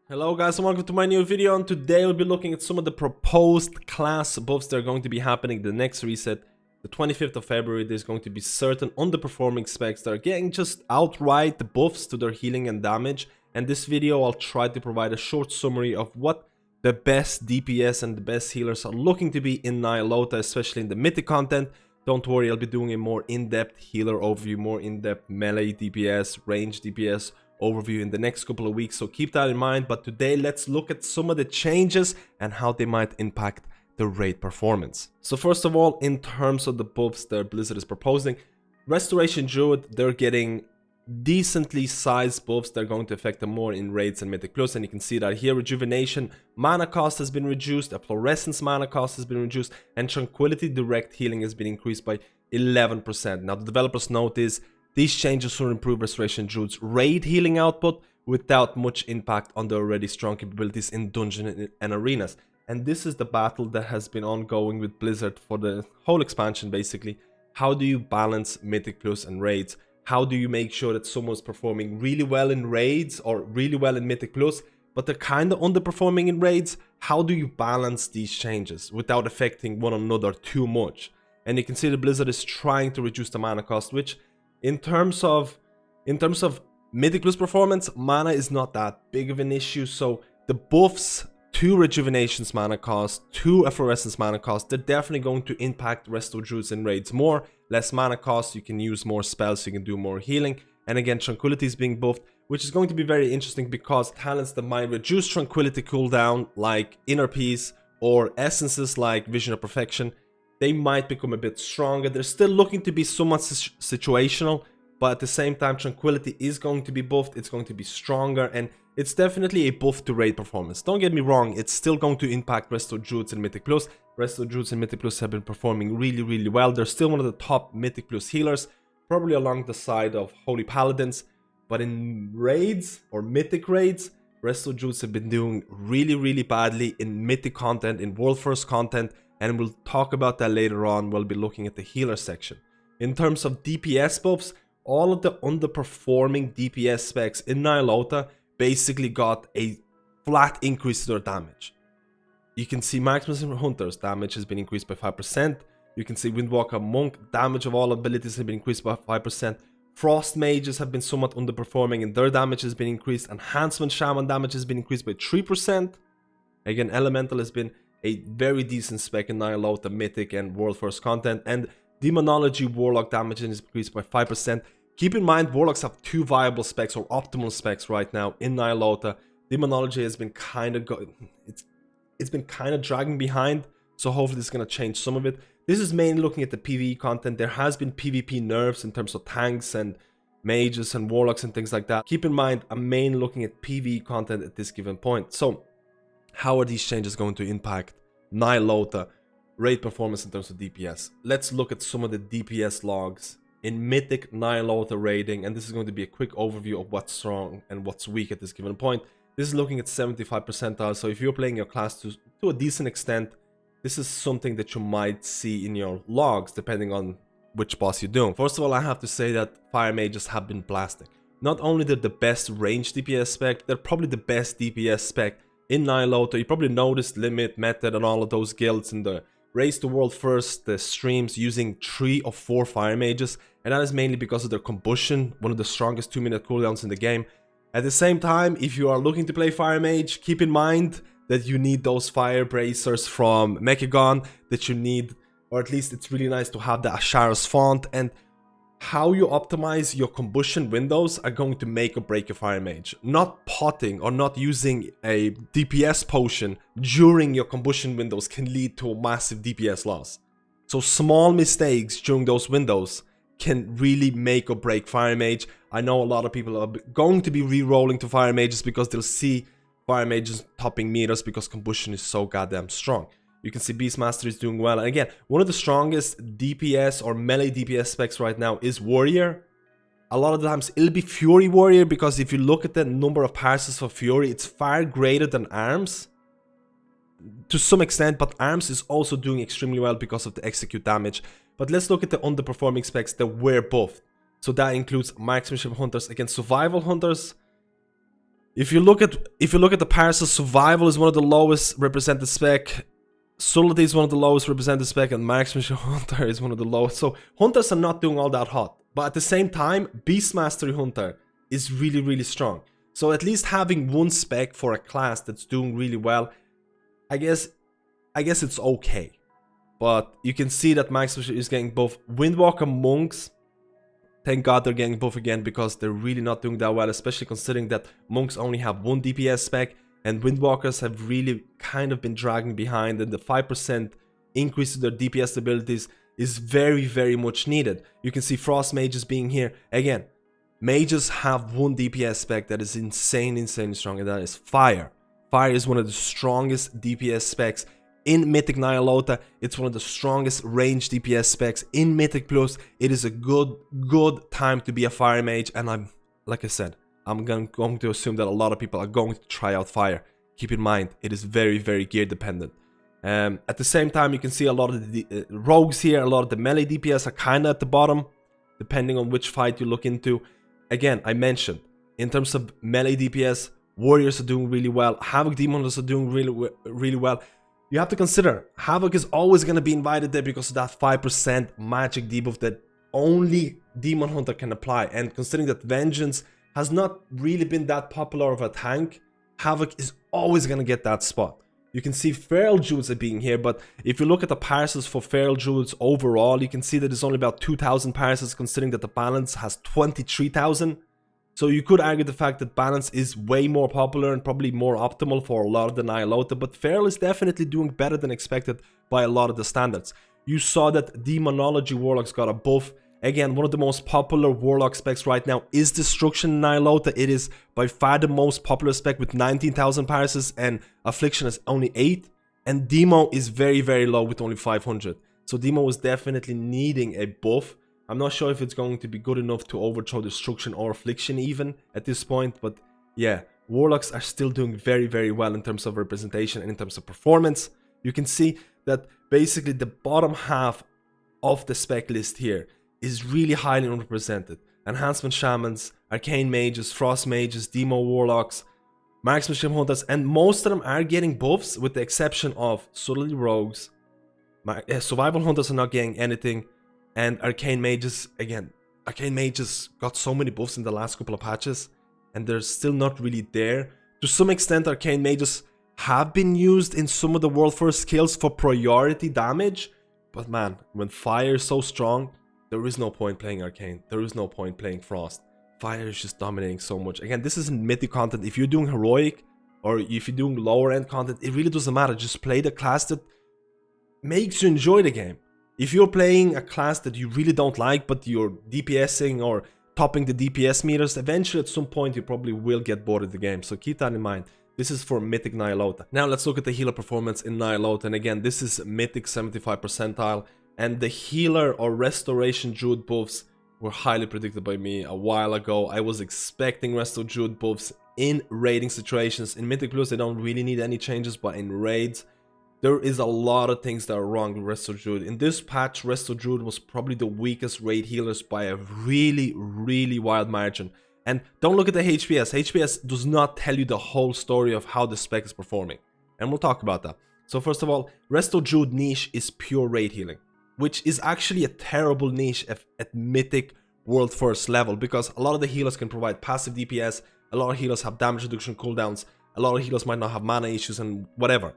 Hello guys and welcome to my new video, and today we'll be looking at some of the proposed class buffs that are going to be happening the next reset. The 25th of February, there's going to be certain underperforming specs that are getting just outright buffs to their healing and damage. And this video I'll try to provide a short summary of what the best DPS and the best healers are looking to be in Ny'alotha, especially in the mythic content. Don't worry, I'll be doing a more in-depth healer overview, more in-depth melee DPS, range DPS overview in the next couple of weeks, so keep that in mind. But today let's look at some of the changes and how they might impact the raid performance. So first of all, in terms of the buffs that Blizzard is proposing, Restoration Druid, they're getting decently sized buffs that are going to affect them more in raids and Mythic Plus, and you can see that here. Rejuvenation mana cost has been reduced, a Fluorescence mana cost has been reduced, and Tranquility direct healing has been increased by 11%. Now the developers note is these changes will improve Restoration Druid's raid healing output without much impact on the already strong capabilities in dungeon and arenas. And this is the battle that has been ongoing with Blizzard for the whole expansion basically. How do you balance Mythic Plus and raids? How do you make sure that someone's performing really well in raids or really well in Mythic Plus, but they're kind of underperforming in raids? How do you balance these changes without affecting one another too much? And you can see that Blizzard is trying to reduce the mana cost, which in terms of Mythic Plus performance, mana is not that big of an issue. So the buffs to Rejuvenation's mana cost, to a Fluorescence mana cost, they're definitely going to impact Resto Druids in raids more. Less mana cost, you can use more spells, so you can do more healing. And again, Tranquility is being buffed, which is going to be very interesting because talents that might reduce Tranquility cooldown, like Inner Peace, or essences like Vision of Perfection, they might become a bit stronger. They're still looking to be somewhat situational, but at the same time, Tranquility is going to be buffed, it's going to be stronger, and it's definitely a buff to raid performance. Don't get me wrong, it's still going to impact Resto Druids and Mythic Plus. Resto Druids and Mythic Plus have been performing really well. They're still one of the top Mythic Plus healers, probably along the side of Holy Paladins. But in raids, or Mythic raids, Resto Druids have been doing really badly in Mythic content, in World First content, and we'll talk about that later on. We'll be looking at the healer section. In terms of DPS buffs, all of the underperforming DPS specs in Ny'alotha basically got a flat increase to their damage. You can see Marksman Hunter's damage has been increased by 5%. You can see Windwalker Monk damage of all abilities have been increased by 5%. Frost Mages have been somewhat underperforming and their damage has been increased. Enhancement Shaman damage has been increased by 3%. Again, Elemental has been a very decent spec in Ny'alotha Mythic and World First content, and Demonology Warlock damage is increased by 5%. Keep in mind, Warlocks have two viable specs or optimal specs right now in Ny'alotha. Demonology has been kind of it's been kind of dragging behind, so hopefully this is going to change some of it. This is mainly looking at the PvE content. There has been PvP nerfs in terms of tanks and mages and warlocks and things like that. Keep in mind, I'm mainly looking at PvE content at this given point. So how are these changes going to impact Ny'alotha raid performance in terms of DPS? Let's look at some of the DPS logs in Mythic Ny'alotha raiding, and this is going to be a quick overview of what's strong and what's weak at this given point. This is looking at 75 percentile, so if you're playing your class to a decent extent, this is something that you might see in your logs depending on which boss you're doing. First of all, I have to say that Fire Mages have been blasting. Not only they're the best range DPS spec, they're probably the best DPS spec in Ny'alotha. You probably noticed Limit, Method, and all of those guilds in the Race to World First, the streams using 3 or 4 Fire Mages, and that is mainly because of their Combustion, one of the strongest 2-minute cooldowns in the game. At the same time, if you are looking to play Fire Mage, keep in mind that you need those Fire Bracers from Mechagon, that you need, or at least it's really nice to have the Asharis font, and how you optimize your combustion windows are going to make or break your Fire Mage. Not potting or not using a DPS potion during your combustion windows can lead to a massive DPS loss. So small mistakes during those windows can really make or break Fire Mage. I know a lot of people are going to be re-rolling to Fire Mages because they'll see Fire Mages topping meters because combustion is so goddamn strong. You can see Beastmaster is doing well. And again, one of the strongest DPS or melee DPS specs right now is Warrior. A lot of the times it'll be Fury Warrior, because if you look at the number of passes for Fury, it's far greater than Arms to some extent, but Arms is also doing extremely well because of the execute damage. But let's look at the underperforming specs that were buffed. So that includes Marksmanship Hunters against Survival Hunters, If you look at the parses, survival is one of the lowest represented spec. Solidity is one of the lowest represented spec, and marksmanship hunter is one of the lowest. So hunters are not doing all that hot, but at the same time, beast mastery hunter is really, really strong. So at least having one spec for a class that's doing really well, I guess it's okay. But you can see that marksmanship is getting buff. Windwalker monks, thank God they're getting buff again, because they're really not doing that well, especially considering that monks only have one DPS spec. And Windwalkers have really kind of been dragging behind, and the 5% increase to their DPS abilities is very, very much needed. You can see Frost Mages being here. Again, Mages have one DPS spec that is insanely strong, and that is Fire. Fire is one of the strongest DPS specs in Mythic Ny'alotha. It's one of the strongest range DPS specs in Mythic Plus. It is a good time to be a Fire Mage, and like I said, I'm going to assume that a lot of people are going to try out Fire. Keep in mind, it is very, very gear dependent. At the same time, you can see a lot of the rogues here, a lot of the melee DPS are kind of at the bottom, depending on which fight you look into. Again, I mentioned, in terms of melee DPS, warriors are doing really well, Havoc Demon Hunters are doing really well. You have to consider, Havoc is always going to be invited there because of that 5% magic debuff that only Demon Hunter can apply. And considering that Vengeance has not really been that popular of a tank, Havoc is always going to get that spot. You can see Feral Druids are being here, but if you look at the parses for Feral Druids overall, you can see that there's only about 2,000 parses, considering that the balance has 23,000. So you could argue the fact that balance is way more popular and probably more optimal for a lot of the Ny'alotha, but Feral is definitely doing better than expected by a lot of the standards. You saw that Demonology Warlocks got a buff. Again, one of the most popular Warlock specs right now is Destruction in Ny'alotha. It is by far the most popular spec with 19,000 parses, and Affliction is only 8. And Demo is very, very low with only 500. So Demo is definitely needing a buff. I'm not sure if it's going to be good enough to overthrow Destruction or Affliction even at this point. But yeah, Warlocks are still doing very, very well in terms of representation and in terms of performance. You can see that basically the bottom half of the spec list here is really highly unrepresented. Enhancement Shamans, Arcane Mages, Frost Mages, Demo Warlocks, Marksmanship Hunters, and most of them are getting buffs with the exception of Subtlety Rogues. Survival Hunters are not getting anything, and Arcane Mages, again, Arcane Mages got so many buffs in the last couple of patches, and they're still not really there. To some extent, Arcane Mages have been used in some of the World First skills for priority damage, but man, when Fire is so strong, there is no point playing Arcane. There is no point playing Frost. Fire is just dominating so much. Again, this isn't mythic content. If you're doing heroic or if you're doing lower end content, it really doesn't matter. Just play the class that makes you enjoy the game. If you're playing a class that you really don't like, but you're DPSing or topping the DPS meters, eventually at some point you probably will get bored of the game. So keep that in mind. This is for Mythic Ny'alotha. Now let's look at the healer performance in Ny'alotha. And again, this is Mythic 75 percentile. And the healer or restoration druid buffs were highly predicted by me a while ago. I was expecting resto druid buffs in raiding situations. In Mythic Plus, they don't really need any changes, but in raids, there is a lot of things that are wrong with resto druid. In this patch, resto druid was probably the weakest raid healers by a really, really wild margin. And don't look at the HPS. HPS does not tell you the whole story of how the spec is performing. And we'll talk about that. So first of all, resto druid niche is pure raid healing, which is actually a terrible niche at Mythic World First level, because a lot of the healers can provide passive DPS, a lot of healers have damage reduction cooldowns, a lot of healers might not have mana issues and whatever.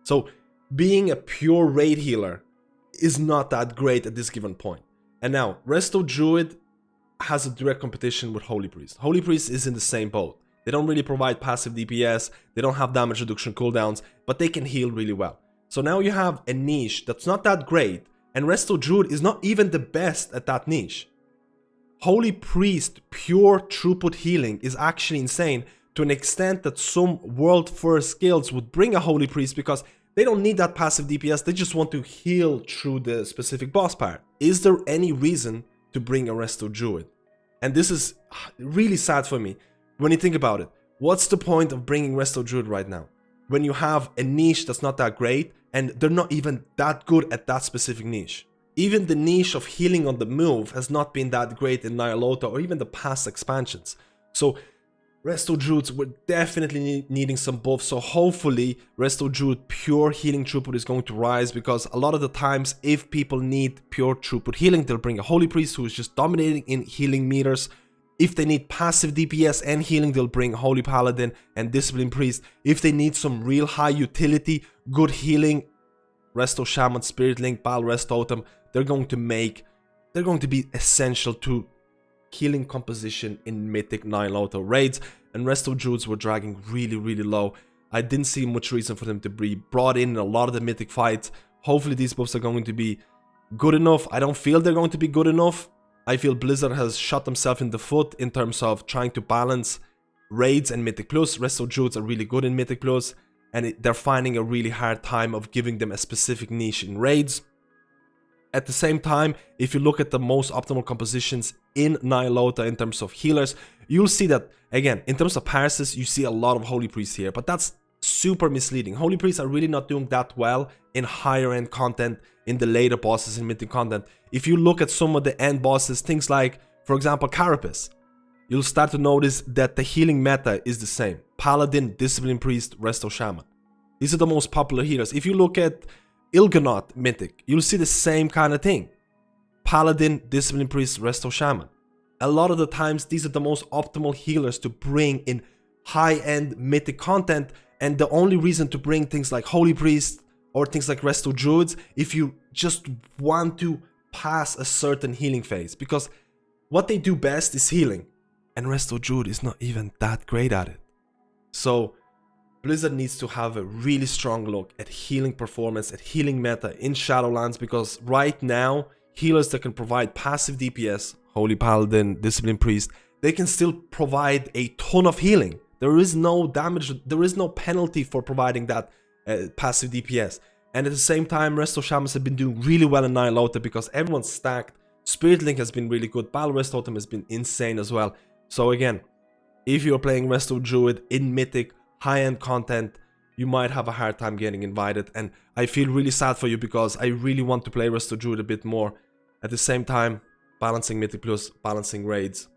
So being a pure raid healer is not that great at this given point. And now, Resto Druid has a direct competition with Holy Priest. Holy Priest is in the same boat. They don't really provide passive DPS, they don't have damage reduction cooldowns, but they can heal really well. So now you have a niche that's not that great, and Resto Druid is not even the best at that niche. Holy Priest pure throughput healing is actually insane, to an extent that some world first guilds would bring a Holy Priest because they don't need that passive DPS, they just want to heal through the specific boss part. Is there any reason to bring a Resto Druid? And this is really sad for me when you think about it. What's the point of bringing Resto Druid right now, when you have a niche that's not that great and they're not even that good at that specific niche? Even the niche of healing on the move has not been that great in Ny'alotha or even the past expansions. So Resto Druids were definitely needing some buffs, so hopefully Resto Druid pure healing throughput is going to rise, because a lot of the times if people need pure throughput healing, they'll bring a Holy Priest who is just dominating in healing meters. If they need passive DPS and healing, they'll bring Holy Paladin and Discipline Priest. If they need some real high utility, good healing, Resto Shaman, Spirit Link, Bal Rest Totem, they're going to be essential to healing composition in Mythic Ny'alotha raids, and Resto Druids were dragging really low. I didn't see much reason for them to be brought in a lot of the Mythic fights. Hopefully these buffs are going to be good enough. I don't feel they're going to be good enough. I feel Blizzard has shot themselves in the foot in terms of trying to balance raids and Mythic Plus. Resto Druids are really good in Mythic Plus, and they're finding a really hard time of giving them a specific niche in raids. At the same time, if you look at the most optimal compositions in Ny'alotha in terms of healers, you'll see that, again, in terms of Parsis, you see a lot of Holy Priests here, but that's super misleading. Holy Priests are really not doing that well in higher end content, in the later bosses, in Mythic content. If you look at some of the end bosses, things like, for example, Carapace, you'll start to notice that the healing meta is the same. Paladin, Discipline Priest, Resto Shaman. These are the most popular healers. If you look at Il'gynoth Mythic, you'll see the same kind of thing. Paladin, Discipline Priest, Resto Shaman. A lot of the times, these are the most optimal healers to bring in high-end Mythic content, and the only reason to bring things like Holy Priest or things like Resto Druids, if you just want to pass a certain healing phase, because what they do best is healing, and Resto Druid is not even that great at it. So Blizzard needs to have a really strong look at healing performance, at healing meta in Shadowlands, because right now, healers that can provide passive DPS, Holy Paladin, Discipline Priest, they can still provide a ton of healing. There is no damage, there is no penalty for providing that passive DPS. And at the same time, Resto Shamans have been doing really well in Ny'alotha because everyone's stacked. Spirit Link has been really good, Bal Rest Totem has been insane as well. So again, if you're playing Resto Druid in Mythic, high-end content, you might have a hard time getting invited, and I feel really sad for you because I really want to play Resto Druid a bit more. At the same time, balancing Mythic Plus, balancing raids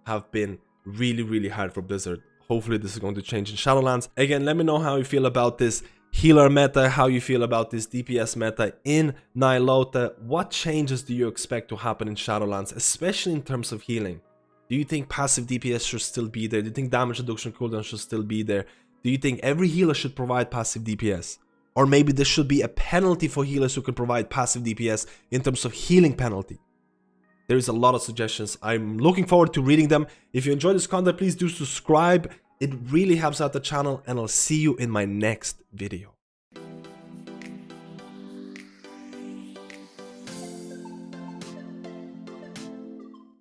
have been really hard for Blizzard. Hopefully this is going to change in Shadowlands. Again, let me know how you feel about this healer meta, how you feel about this DPS meta in Ny'alotha. What changes do you expect to happen in Shadowlands, especially in terms of healing? Do you think passive DPS should still be there? Do you think damage reduction cooldown should still be there? Do you think every healer should provide passive DPS? Or maybe there should be a penalty for healers who can provide passive DPS in terms of healing penalty? There is a lot of suggestions. I'm looking forward to reading them. If you enjoyed this content, please do subscribe. It really helps out the channel, and I'll see you in my next video.